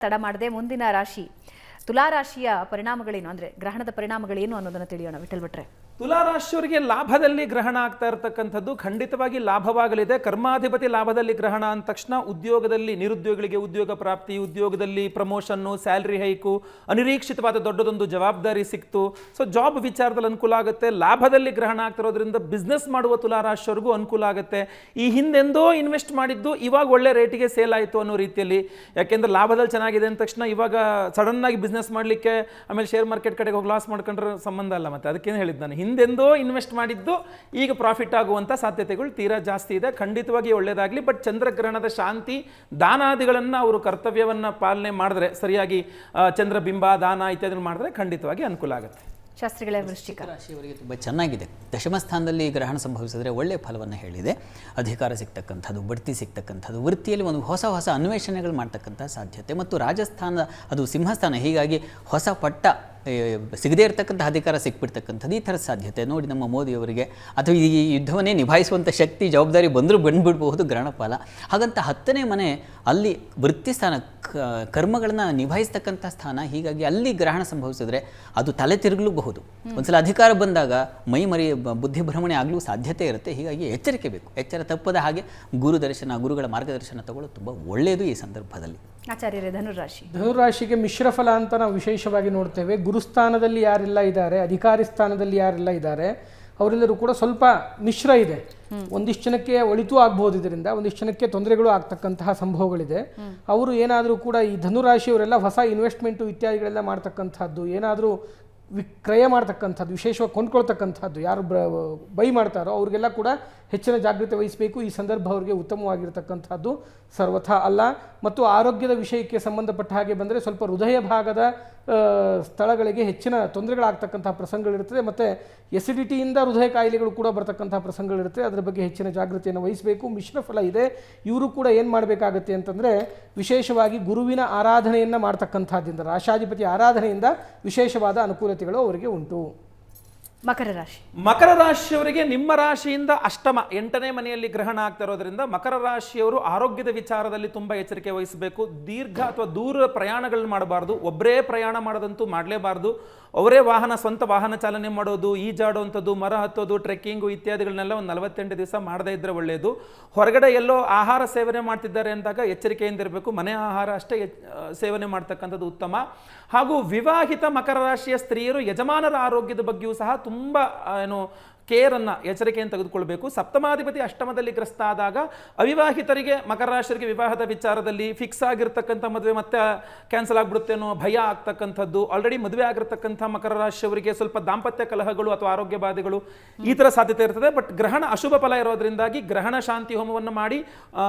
ತಡ ಮಾಡದೆ ಮುಂದಿನ ರಾಶಿ ತುಲಾ ರಾಶಿಯ ಪರಿಣಾಮಗಳೇನು ಅಂದ್ರೆ ಗ್ರಹಣದ ಪರಿಣಾಮಗಳೇನು ಅನ್ನೋದನ್ನ ತಿಳಿಯೋಣ ವಿಠಲ್ ಭಟ್ರೆ. ತುಲಾ ರಾಶಿಯವರಿಗೆ ಲಾಭದಲ್ಲಿ ಗ್ರಹಣ ಆಗ್ತಾ ಇರತಕ್ಕಂಥದ್ದು ಖಂಡಿತವಾಗಿ ಲಾಭವಾಗಲಿದೆ. ಕರ್ಮಾಧಿಪತಿ ಲಾಭದಲ್ಲಿ ಗ್ರಹಣ ಅಂದ ತಕ್ಷಣ ಉದ್ಯೋಗದಲ್ಲಿ ನಿರುದ್ಯೋಗಿಗಳಿಗೆ ಉದ್ಯೋಗ ಪ್ರಾಪ್ತಿ, ಉದ್ಯೋಗದಲ್ಲಿ ಪ್ರಮೋಷನ್ನು, ಸ್ಯಾಲ್ರಿ ಹೈಕು, ಅನಿರೀಕ್ಷಿತವಾದ ದೊಡ್ಡದೊಂದು ಜವಾಬ್ದಾರಿ ಸಿಕ್ತು. ಸೊ ಜಾಬ್ ವಿಚಾರದಲ್ಲಿ ಅನುಕೂಲ ಆಗುತ್ತೆ. ಲಾಭದಲ್ಲಿ ಗ್ರಹಣ ಆಗ್ತಿರೋದ್ರಿಂದ ಬಿಸ್ನೆಸ್ ಮಾಡುವ ತುಲಾ ರಾಶಿಯವರಿಗೂ ಅನುಕೂಲ ಆಗುತ್ತೆ. ಈ ಹಿಂದೆಂದೋ ಇನ್ವೆಸ್ಟ್ ಮಾಡಿದ್ದು ಇವಾಗ ಒಳ್ಳೆ ರೇಟಿಗೆ ಸೇಲ್ ಆಯಿತು ಅನ್ನೋ ರೀತಿಯಲ್ಲಿ, ಯಾಕೆಂದ್ರೆ ಲಾಭದಲ್ಲಿ ಚೆನ್ನಾಗಿದೆ ಅಂದ ತಕ್ಷಣ ಇವಾಗ ಸಡನ್ ಆಗಿ ಬಿಸ್ನೆಸ್ ಮಾಡಲಿಕ್ಕೆ ಆಮೇಲೆ ಶೇರ್ ಮಾರ್ಕೆಟ್ ಕಡೆಗೆ ಹೋಗಿ ಲಾಸ್ ಮಾಡ್ಕೊಂಡ್ರೆ ಸಂಬಂಧ ಅಲ್ಲ. ಮತ್ತೆ ಅದಕ್ಕೇನು ಹೇಳಿದ್ದು ನಾನು, ಹಿಂದೆಂದೋ ಇನ್ವೆಸ್ಟ್ ಮಾಡಿದ್ದು ಈಗ ಪ್ರಾಫಿಟ್ ಆಗುವಂಥ ಸಾಧ್ಯತೆಗಳು ತೀರಾ ಜಾಸ್ತಿ ಇದೆ. ಖಂಡಿತವಾಗಿ ಒಳ್ಳೆಯದಾಗಲಿ. ಬಟ್ ಚಂದ್ರಗ್ರಹಣದ ಶಾಂತಿ ದಾನಾದಿಗಳನ್ನು ಅವರು ಕರ್ತವ್ಯವನ್ನು ಪಾಲನೆ ಮಾಡಿದ್ರೆ, ಸರಿಯಾಗಿ ಚಂದ್ರಬಿಂಬ ದಾನ ಇತ್ಯಾದಿ ಮಾಡಿದ್ರೆ ಖಂಡಿತವಾಗಿ ಅನುಕೂಲ ಆಗುತ್ತೆ. ಶಾಸ್ತ್ರಿಗಳೇ, ವೃಶ್ಚಿಕ ರಾಶಿಯವರಿಗೆ ತುಂಬ ಚೆನ್ನಾಗಿದೆ. ದಶಮ ಸ್ಥಾನದಲ್ಲಿ ಗ್ರಹಣ ಸಂಭವಿಸಿದ್ರೆ ಒಳ್ಳೆಯ ಫಲವನ್ನು ಹೇಳಿದೆ. ಅಧಿಕಾರ ಸಿಗ್ತಕ್ಕಂಥದ್ದು, ಬಡ್ತಿ ಸಿಗ್ತಕ್ಕಂಥದ್ದು, ವೃತ್ತಿಯಲ್ಲಿ ಒಂದು ಹೊಸ ಹೊಸ ಅನ್ವೇಷಣೆಗಳು ಮಾಡ್ತಕ್ಕಂಥ ಸಾಧ್ಯತೆ, ಮತ್ತು ರಾಜಸ್ಥಾನ ಅದು ಸಿಂಹಸ್ಥಾನ, ಹೀಗಾಗಿ ಹೊಸ ಪಟ್ಟ ಸಿಗದೇ ಇರತಕ್ಕಂಥ ಅಧಿಕಾರ ಸಿಕ್ಬಿಡ್ತಕ್ಕಂಥದ್ದು, ಈ ಥರದ ಸಾಧ್ಯತೆ ನೋಡಿ ನಮ್ಮ ಮೋದಿಯವರಿಗೆ. ಅಥವಾ ಈ ಯುದ್ಧವನ್ನೇ ನಿಭಾಯಿಸುವಂಥ ಶಕ್ತಿ ಜವಾಬ್ದಾರಿ ಬಂದುಬಿಡಬಹುದು ಗ್ರಹಣ ಫಲ. ಹಾಗಂತ 10ನೇ ಮನೆ ಅಲ್ಲಿ ವೃತ್ತಿ ಸ್ಥಾನ, ಕರ್ಮಗಳನ್ನು ನಿಭಾಯಿಸ್ತಕ್ಕಂಥ ಸ್ಥಾನ. ಹೀಗಾಗಿ ಅಲ್ಲಿ ಗ್ರಹಣ ಸಂಭವಿಸಿದ್ರೆ ಅದು ತಲೆ ತಿರುಗಲೂಬಹುದು. ಒಂದ್ಸಲ ಅಧಿಕಾರ ಬಂದಾಗ ಮೈ ಮರಿ ಬುದ್ಧಿ ಭ್ರಮಣೆ ಆಗಲೂ ಸಾಧ್ಯತೆ ಇರುತ್ತೆ. ಹೀಗಾಗಿ ಎಚ್ಚರಿಕೆ ಬೇಕು. ಎಚ್ಚರ ತಪ್ಪದ ಹಾಗೆ ಗುರುಗಳ ಮಾರ್ಗದರ್ಶನ ತಗೊಳ್ಳೋದು ತುಂಬ ಒಳ್ಳೆಯದು ಈ ಸಂದರ್ಭದಲ್ಲಿ. ಆಚಾರ್ಯರೇ, ಧನುರಾಶಿ. ಧನುರಾಶಿಗೆ ಮಿಶ್ರ ಫಲ ಅಂತ ನಾವು ವಿಶೇಷವಾಗಿ ನೋಡ್ತೇವೆ. ಗುರುಸ್ಥಾನದಲ್ಲಿ ಯಾರೆಲ್ಲ ಇದ್ದಾರೆ, ಅಧಿಕಾರಿ ಸ್ಥಾನದಲ್ಲಿ ಯಾರೆಲ್ಲ ಇದ್ದಾರೆ, ಅವರೆಲ್ಲರೂ ಕೂಡ ಸ್ವಲ್ಪ ಮಿಶ್ರ ಇದೆ. ಒಂದಿಷ್ಟು ಜನಕ್ಕೆ ಒಳಿತು ಆಗ್ಬೋದು, ಇದರಿಂದ ಒಂದಿಷ್ಟು ಜನಕ್ಕೆ ತೊಂದರೆಗಳು ಆಗ್ತಕ್ಕಂತಹ ಸಂಭವಗಳಿದೆ. ಅವರು ಏನಾದರೂ ಕೂಡ ಈ ಧನುರಾಶಿಯವರೆಲ್ಲ ಹೊಸ ಇನ್ವೆಸ್ಟ್ಮೆಂಟು ಇತ್ಯಾದಿಗಳೆಲ್ಲ ಮಾಡ್ತಕ್ಕಂಥದ್ದು, ಏನಾದರೂ ವಿಕ್ರಯ ಮಾಡ್ತಕ್ಕಂಥದ್ದು, ವಿಶೇಷವಾಗಿ ಕೊಂಡ್ಕೊಳ್ತಕ್ಕಂಥದ್ದು, ಯಾರು ಬೈ ಮಾಡ್ತಾರೋ ಅವ್ರಿಗೆಲ್ಲ ಕೂಡ ಹೆಚ್ಚಿನ ಜಾಗೃತಿ ವಹಿಸಬೇಕು. ಈ ಸಂದರ್ಭ ಅವರಿಗೆ ಉತ್ತಮವಾಗಿರ್ತಕ್ಕಂಥದ್ದು ಸರ್ವಥಾ ಅಲ್ಲ. ಮತ್ತು ಆರೋಗ್ಯದ ವಿಷಯಕ್ಕೆ ಸಂಬಂಧಪಟ್ಟ ಹಾಗೆ ಬಂದರೆ ಸ್ವಲ್ಪ ಹೃದಯ ಭಾಗದ ಸ್ಥಳಗಳಿಗೆ ಹೆಚ್ಚಿನ ತೊಂದರೆಗಳಾಗ್ತಕ್ಕಂಥ ಪ್ರಸಂಗಗಳಿರ್ತದೆ. ಮತ್ತು ಎಸಿಡಿಟಿಯಿಂದ ಹೃದಯ ಕಾಯಿಲೆಗಳು ಕೂಡ ಬರ್ತಕ್ಕಂಥ ಪ್ರಸಂಗಗಳಿರ್ತದೆ. ಅದರ ಬಗ್ಗೆ ಹೆಚ್ಚಿನ ಜಾಗೃತಿಯನ್ನು ವಹಿಸಬೇಕು. ಮಿಶ್ರ ಫಲ ಇದೆ. ಇವರು ಕೂಡ ಏನು ಮಾಡಬೇಕಾಗತ್ತೆ ಅಂತಂದರೆ, ವಿಶೇಷವಾಗಿ ಗುರುವಿನ ಆರಾಧನೆಯನ್ನು ಮಾಡ್ತಕ್ಕಂಥದ್ದಿಂದ, ರಾಶಾಧಿಪತಿ ಆರಾಧನೆಯಿಂದ ವಿಶೇಷವಾದ ಅನುಕೂಲತೆಗಳು ಅವರಿಗೆ ಉಂಟು. ಮಕರ ರಾಶಿ. ಮಕರ ರಾಶಿಯವರಿಗೆ ನಿಮ್ಮ ರಾಶಿಯಿಂದ ಅಷ್ಟಮ 8ನೇ ಮನೆಯಲ್ಲಿ ಗ್ರಹಣ ಆಗ್ತಾ ಇರೋದ್ರಿಂದ ಮಕರ ರಾಶಿಯವರು ಆರೋಗ್ಯದ ವಿಚಾರದಲ್ಲಿ ತುಂಬ ಎಚ್ಚರಿಕೆ ವಹಿಸಬೇಕು. ದೀರ್ಘ ಅಥವಾ ದೂರ ಪ್ರಯಾಣಗಳನ್ನ ಮಾಡಬಾರ್ದು. ಒಬ್ಬರೇ ಪ್ರಯಾಣ ಮಾಡೋದಂತೂ ಮಾಡಲೇಬಾರ್ದು. ಅವರೇ ಸ್ವಂತ ವಾಹನ ಚಾಲನೆ ಮಾಡೋದು, ಈಜಾಡುವಂಥದ್ದು, ಮರ ಹತ್ತೋದು, ಟ್ರೆಕ್ಕಿಂಗು ಇತ್ಯಾದಿಗಳನ್ನೆಲ್ಲ ಒಂದು 48 ದಿವಸ ಮಾಡದೇ ಇದ್ದರೆ ಒಳ್ಳೆಯದು. ಹೊರಗಡೆ ಎಲ್ಲೋ ಆಹಾರ ಸೇವನೆ ಮಾಡ್ತಿದ್ದಾರೆ ಅಂದಾಗ ಎಚ್ಚರಿಕೆಯಿಂದ ಇರಬೇಕು. ಮನೆ ಆಹಾರ ಅಷ್ಟೇ ಸೇವನೆ ಮಾಡ್ತಕ್ಕಂಥದ್ದು ಉತ್ತಮ. ಹಾಗೂ ವಿವಾಹಿತ ಮಕರ ರಾಶಿಯ ಸ್ತ್ರೀಯರು ಯಜಮಾನರ ಆರೋಗ್ಯದ ಬಗ್ಗೆಯೂ ಸಹ ತುಂಬ ಕೇರನ್ನು, ಎಚ್ಚರಿಕೆಯನ್ನು ತೆಗೆದುಕೊಳ್ಬೇಕು. ಸಪ್ತಮಾಧಿಪತಿ ಅಷ್ಟಮದಲ್ಲಿ ಗ್ರಸ್ತ ಆದಾಗ ಅವಿವಾಹಿತರಿಗೆ, ಮಕರ ರಾಶಿಯರಿಗೆ ವಿವಾಹದ ವಿಚಾರದಲ್ಲಿ ಫಿಕ್ಸ್ ಆಗಿರ್ತಕ್ಕಂಥ ಮದುವೆ ಮತ್ತೆ ಕ್ಯಾನ್ಸಲ್ ಆಗಿಬಿಡುತ್ತೆ ಅನ್ನೋ ಭಯ ಆಗ್ತಕ್ಕಂಥದ್ದು, ಆಲ್ರೆಡಿ ಮದುವೆ ಆಗಿರ್ತಕ್ಕಂಥ ಮಕರ ರಾಶಿಯವರಿಗೆ ಸ್ವಲ್ಪ ದಾಂಪತ್ಯ ಕಲಹಗಳು ಅಥವಾ ಆರೋಗ್ಯ ಬಾಧೆಗಳು ಈ ಥರ ಸಾಧ್ಯತೆ ಇರ್ತದೆ. ಬಟ್ ಗ್ರಹಣ ಅಶುಭ ಫಲ ಇರೋದ್ರಿಂದಾಗಿ ಗ್ರಹಣ ಶಾಂತಿ ಹೋಮವನ್ನು ಮಾಡಿ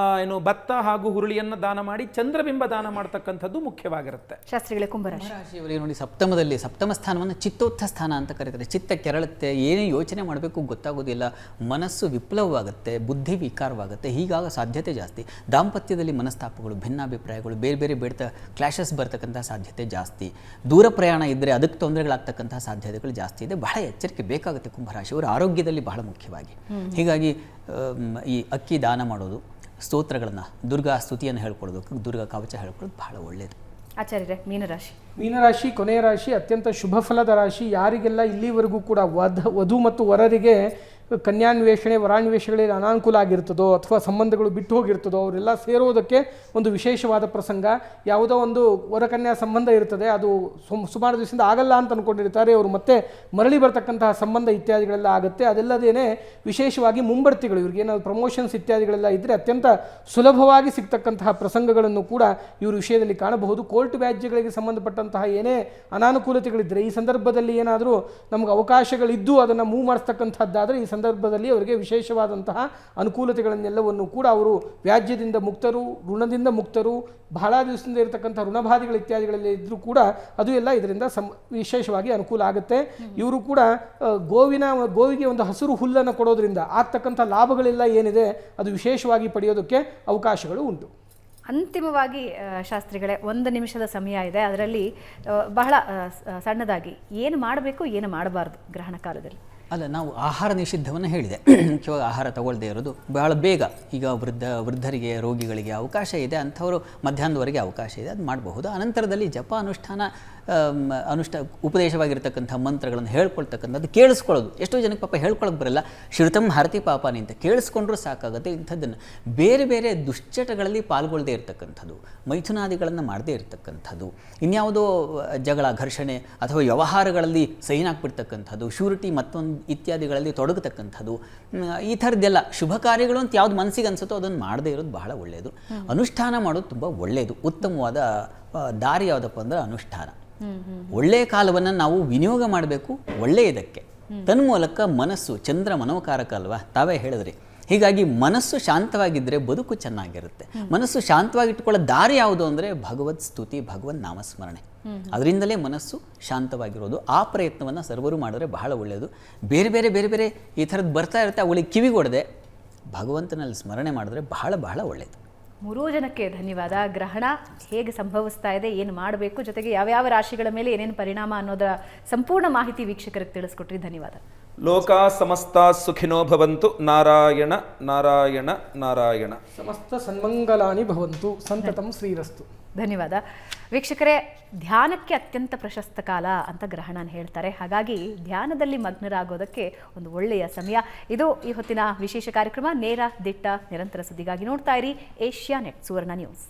ಭತ್ತ ಹಾಗೂ ಹುರುಳಿಯನ್ನು ದಾನ ಮಾಡಿ ಚಂದ್ರಬಿಂಬ ದಾನ ಮಾಡ್ತಕ್ಕಂಥದ್ದು ಮುಖ್ಯವಾಗಿರುತ್ತೆ. ಶಾಸ್ತ್ರಿಗಳೇ, ಕುಂಭರಾಶಿ. ರಾಶಿಯವರಿಗೆ ನೋಡಿ, ಸಪ್ತಮ ಸ್ಥಾನವನ್ನು ಚಿತ್ತೋತ್ಥ ಸ್ಥಾನ ಅಂತ ಕರೀತಾರೆ. ಚಿತ್ತ ಕೆರಳುತ್ತೆ, ಏನೇ ಯೋಚನೆ ಮಾಡಬೇಕು ಗೊತ್ತಾಗೋದಿಲ್ಲ, ಮನಸ್ಸು ವಿಪ್ಲವವಾಗುತ್ತೆ, ಬುದ್ಧಿ ವಿಕಾರವಾಗುತ್ತೆ. ಹೀಗಾಗ ಸಾಧ್ಯತೆ ಜಾಸ್ತಿ. ದಾಂಪತ್ಯದಲ್ಲಿ ಮನಸ್ತಾಪಗಳು, ಭಿನ್ನಾಭಿಪ್ರಾಯಗಳು, ಬೇರೆ ಬೇರೆ ಬೇಡ್ತಾ ಕ್ಲಾಶಸ್ ಬರ್ತಕ್ಕಂಥ ಸಾಧ್ಯತೆ ಜಾಸ್ತಿ. ದೂರ ಪ್ರಯಾಣ ಇದ್ದರೆ ಅದಕ್ಕೆ ತೊಂದರೆಗಳಾಗ್ತಕ್ಕಂಥ ಸಾಧ್ಯತೆಗಳು ಜಾಸ್ತಿ ಇದೆ. ಬಹಳ ಎಚ್ಚರಿಕೆ ಬೇಕಾಗುತ್ತೆ ಕುಂಭರಾಶಿಯವರು ಆರೋಗ್ಯದಲ್ಲಿ ಬಹಳ ಮುಖ್ಯವಾಗಿ. ಹೀಗಾಗಿ ಈ ಅಕ್ಕಿ ದಾನ ಮಾಡೋದು, ಸ್ತೋತ್ರಗಳನ್ನು, ದುರ್ಗಾ ಸ್ತುತಿಯನ್ನು ಹೇಳ್ಕೊಳ್ಳೋದು, ದುರ್ಗಾ ಕವಚ ಹೇಳ್ಕೊಳ್ಳೋದು ಬಹಳ ಒಳ್ಳೆಯದು. ಆಚಾರ್ಯರೇ, ಮೀನರಾಶಿ. ಮೀನರಾಶಿ ಕೊನೆಯ ರಾಶಿ, ಅತ್ಯಂತ ಶುಭ ಫಲದ ರಾಶಿ. ಯಾರಿಗೆಲ್ಲ ಇಲ್ಲಿವರೆಗೂ ಕೂಡ ವಧು ಮತ್ತು ವರರಿಗೆ ಕನ್ಯಾನ್ವೇಷಣೆ, ವರಾನ್ವೇಷಣೆಗಳಲ್ಲಿ ಅನಾನುಕೂಲ ಆಗಿರ್ತದೋ ಅಥವಾ ಸಂಬಂಧಗಳು ಬಿಟ್ಟು ಹೋಗಿರ್ತದೋ ಅವರೆಲ್ಲ ಸೇರೋದಕ್ಕೆ ಒಂದು ವಿಶೇಷವಾದ ಪ್ರಸಂಗ. ಯಾವುದೋ ಒಂದು ವರಕನ್ಯಾ ಸಂಬಂಧ ಇರ್ತದೆ, ಅದು ಸುಮಾರು ದಿವಸದಿಂದ ಆಗಲ್ಲ ಅಂತ ಅಂದ್ಕೊಂಡಿರ್ತಾರೆ, ಅವರು ಮತ್ತೆ ಮರಳಿ ಬರ್ತಕ್ಕಂತಹ ಸಂಬಂಧ ಇತ್ಯಾದಿಗಳೆಲ್ಲ ಆಗುತ್ತೆ. ಅದೆಲ್ಲದೇನೆ ವಿಶೇಷವಾಗಿ ಮುಂಬಡ್ತಿಗಳು, ಇವ್ರಿಗೆ ಏನಾದ್ರು ಪ್ರಮೋಷನ್ಸ್ ಇತ್ಯಾದಿಗಳೆಲ್ಲ ಇದ್ದರೆ ಅತ್ಯಂತ ಸುಲಭವಾಗಿ ಸಿಗ್ತಕ್ಕಂತಹ ಪ್ರಸಂಗಗಳನ್ನು ಕೂಡ ಇವರು ವಿಷಯದಲ್ಲಿ ಕಾಣಬಹುದು. ಕೋರ್ಟ್ ವ್ಯಾಜ್ಯಗಳಿಗೆ ಸಂಬಂಧಪಟ್ಟಂತಹ ಏನೇ ಅನಾನುಕೂಲತೆಗಳಿದ್ದರೆ ಈ ಸಂದರ್ಭದಲ್ಲಿ ಏನಾದರೂ ನಮಗೆ ಅವಕಾಶಗಳಿದ್ದು ಅದನ್ನು ಮೂವ್ ಮಾಡಿಸ್ತಕ್ಕಂಥದ್ದಾದರೆ ಈ ಸಂದರ್ಭದಲ್ಲಿ ಅವರಿಗೆ ವಿಶೇಷವಾದಂತಹ ಅನುಕೂಲತೆಗಳನ್ನೆಲ್ಲವನ್ನು ಕೂಡ ಅವರು ವ್ಯಾಜ್ಯದಿಂದ ಮುಕ್ತರು, ಋಣದಿಂದ ಮುಕ್ತರು, ಬಹಳ ದಿವಸದಿಂದ ಇರತಕ್ಕಂಥ ಋಣಬಾಧೆಗಳು ಇತ್ಯಾದಿಗಳೆಲ್ಲ ಇದ್ದರೂ ಕೂಡ ಅದು ಎಲ್ಲ ಇದರಿಂದ ವಿಶೇಷವಾಗಿ ಅನುಕೂಲ ಆಗುತ್ತೆ. ಇವರು ಕೂಡ ಗೋವಿಗೆ ಒಂದು ಹಸಿರು ಹುಲ್ಲನ್ನು ಕೊಡೋದ್ರಿಂದ ಆಗ್ತಕ್ಕಂಥ ಲಾಭಗಳೆಲ್ಲ ಏನಿದೆ ಅದು ವಿಶೇಷವಾಗಿ ಪಡೆಯೋದಕ್ಕೆ ಅವಕಾಶಗಳು ಉಂಟು. ಅಂತಿಮವಾಗಿ ಶಾಸ್ತ್ರಿಗಳೇ, 1 ನಿಮಿಷದ ಸಮಯ ಇದೆ. ಅದರಲ್ಲಿ ಬಹಳ ಸಣ್ಣದಾಗಿ ಏನು ಮಾಡಬೇಕು, ಏನು ಮಾಡಬಾರ್ದು ಗ್ರಹಣ ಕಾಲದಲ್ಲಿ? ಅಲ್ಲ, ನಾವು ಆಹಾರ ನಿಷಿದ್ಧವನ್ನು ಹೇಳಿದೆ. ಮುಖ್ಯವಾಗಿ ಆಹಾರ ತಗೊಳ್ಳದೇ ಇರೋದು ಬಹಳ ಬೇಗ. ಈಗ ವೃದ್ಧರಿಗೆ, ರೋಗಿಗಳಿಗೆ ಅವಕಾಶ ಇದೆ, ಅಂಥವರು ಮಧ್ಯಾಹ್ನದವರೆಗೆ ಅವಕಾಶ ಇದೆ, ಅದು ಮಾಡಬಹುದು. ಅನಂತರದಲ್ಲಿ ಜಪ ಅನುಷ್ಠಾನ ಉಪದೇಶವಾಗಿರ್ತಕ್ಕಂಥ ಮಂತ್ರಗಳನ್ನು ಹೇಳ್ಕೊಳ್ತಕ್ಕಂಥದ್ದು, ಕೇಳಿಸ್ಕೊಳ್ಳೋದು. ಎಷ್ಟೋ ಜನಕ್ಕೆ ಪಾಪ ಹೇಳ್ಕೊಳಕ್ಕೆ ಬರಲ್ಲ. ಶ್ರುತಂ ಹರತಿ ಪಾಪಾನಿ ಅಂತ ಕೇಳಿಸ್ಕೊಂಡ್ರೂ ಸಾಕಾಗುತ್ತೆ. ಇಂಥದ್ದನ್ನು ಬೇರೆ ಬೇರೆ ದುಶ್ಚಟಗಳಲ್ಲಿ ಪಾಲ್ಗೊಳ್ಳದೇ ಇರತಕ್ಕಂಥದ್ದು, ಮೈಥುನಾದಿಗಳನ್ನು ಮಾಡದೇ ಇರತಕ್ಕಂಥದ್ದು, ಇನ್ಯಾವುದೋ ಜಗಳ, ಘರ್ಷಣೆ ಅಥವಾ ವ್ಯವಹಾರಗಳಲ್ಲಿ ಸೈನ್ ಹಾಕ್ಬಿಡ್ತಕ್ಕಂಥದ್ದು, ಶೂರಿಟಿ ಮತ್ತೊಂದು ಇತ್ಯಾದಿಗಳಲ್ಲಿ ತೊಡಗತಕ್ಕಂಥದ್ದು, ಈ ಥರದ್ದೆಲ್ಲ ಶುಭ ಕಾರ್ಯಗಳು ಅಂತ ಯಾವ್ದು ಮನಸ್ಸಿಗೆ ಅನಿಸುತ್ತೋ ಅದನ್ನು ಮಾಡದೇ ಇರೋದು ಬಹಳ ಒಳ್ಳೆಯದು. ಅನುಷ್ಠಾನ ಮಾಡೋದು ತುಂಬ ಒಳ್ಳೆಯದು. ಉತ್ತಮವಾದ ದಾರಿ ಯಾವುದಪ್ಪ ಅಂದರೆ ಅನುಷ್ಠಾನ. ಒಳ್ಳೆಯ ಕಾಲವನ್ನು ನಾವು ವಿನಿಯೋಗ ಮಾಡಬೇಕು ಒಳ್ಳೆಯದಕ್ಕೆ. ತನ್ಮೂಲಕ ಮನಸ್ಸು ಚಂದ್ರ ಮನೋಕಾರಕ ಅಲ್ವಾ, ತಾವೇ ಹೇಳಿದ್ರಿ. ಹೀಗಾಗಿ ಮನಸ್ಸು ಶಾಂತವಾಗಿದ್ದರೆ ಬದುಕು ಚೆನ್ನಾಗಿರುತ್ತೆ. ಮನಸ್ಸು ಶಾಂತವಾಗಿಟ್ಕೊಳ್ಳೋ ದಾರಿ ಯಾವುದು ಅಂದರೆ ಭಗವತ್ ಸ್ತುತಿ, ಭಗವನ್ ನಾಮಸ್ಮರಣೆ. ಅದರಿಂದಲೇ ಮನಸ್ಸು ಶಾಂತವಾಗಿರೋದು. ಆ ಪ್ರಯತ್ನವನ್ನು ಸರ್ವರು ಮಾಡಿದ್ರೆ ಬಹಳ ಒಳ್ಳೆಯದು. ಬೇರೆ ಬೇರೆ ಬೇರೆ ಬೇರೆ ಈ ಥರದ್ದು ಬರ್ತಾ ಇರುತ್ತೆ, ಅವುಗಳಿಗೆ ಕಿವಿಗೊಡದೆ ಭಗವಂತನಲ್ಲಿ ಸ್ಮರಣೆ ಮಾಡಿದ್ರೆ ಬಹಳ ಬಹಳ ಒಳ್ಳೆಯದು. ಮೂರೂ ಜನಕ್ಕೆ ಧನ್ಯವಾದ. ಗ್ರಹಣ ಹೇಗೆ ಸಂಭವಿಸ್ತಾ ಇದೆ, ಏನು ಮಾಡಬೇಕು, ಜೊತೆಗೆ ಯಾವ್ಯಾವ ರಾಶಿಗಳ ಮೇಲೆ ಏನೇನು ಪರಿಣಾಮ ಅನ್ನೋದರ ಸಂಪೂರ್ಣ ಮಾಹಿತಿ ವೀಕ್ಷಕರಿಗೆ ತಿಳಿಸ್ಕೊಟ್ರಿ. ಧನ್ಯವಾದ. ಲೋಕ ಸಮಸ್ತ ಸುಖಿನೋ ಭವಂತು. ನಾರಾಯಣ ನಾರಾಯಣ ನಾರಾಯಣ. ಸಮಸ್ತ ಸನ್ಮಂಗಲಾನಿ ಭವಂತು. ಸಂತತಂ ಶ್ರೀರಸ್ತು. ಧನ್ಯವಾದ. ವೀಕ್ಷಕರೇ, ಧ್ಯಾನಕ್ಕೆ ಅತ್ಯಂತ ಪ್ರಶಸ್ತ ಕಾಲ ಅಂತ ಗ್ರಹಣನ ಹೇಳ್ತಾರೆ. ಹಾಗಾಗಿ ಧ್ಯಾನದಲ್ಲಿ ಮಗ್ನರಾಗೋದಕ್ಕೆ ಒಂದು ಒಳ್ಳೆಯ ಸಮಯ ಇದು. ಈ ಹೊತ್ತಿನ ವಿಶೇಷ ಕಾರ್ಯಕ್ರಮ. ನೇರ, ದಿಟ್ಟ, ನಿರಂತರ ಸುದ್ದಿಗಾಗಿ ನೋಡ್ತಾ ಇರಿ ಏಷ್ಯಾನೆಟ್ ಸುವರ್ಣ ನ್ಯೂಸ್.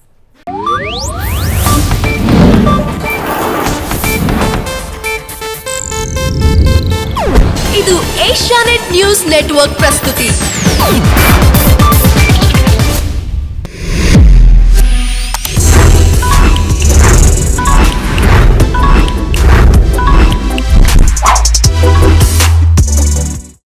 ಇದು ಏಷ್ಯಾನೆಟ್ ನ್ಯೂಸ್ ನೆಟ್ವರ್ಕ್ ಪ್ರಸ್ತುತಿ.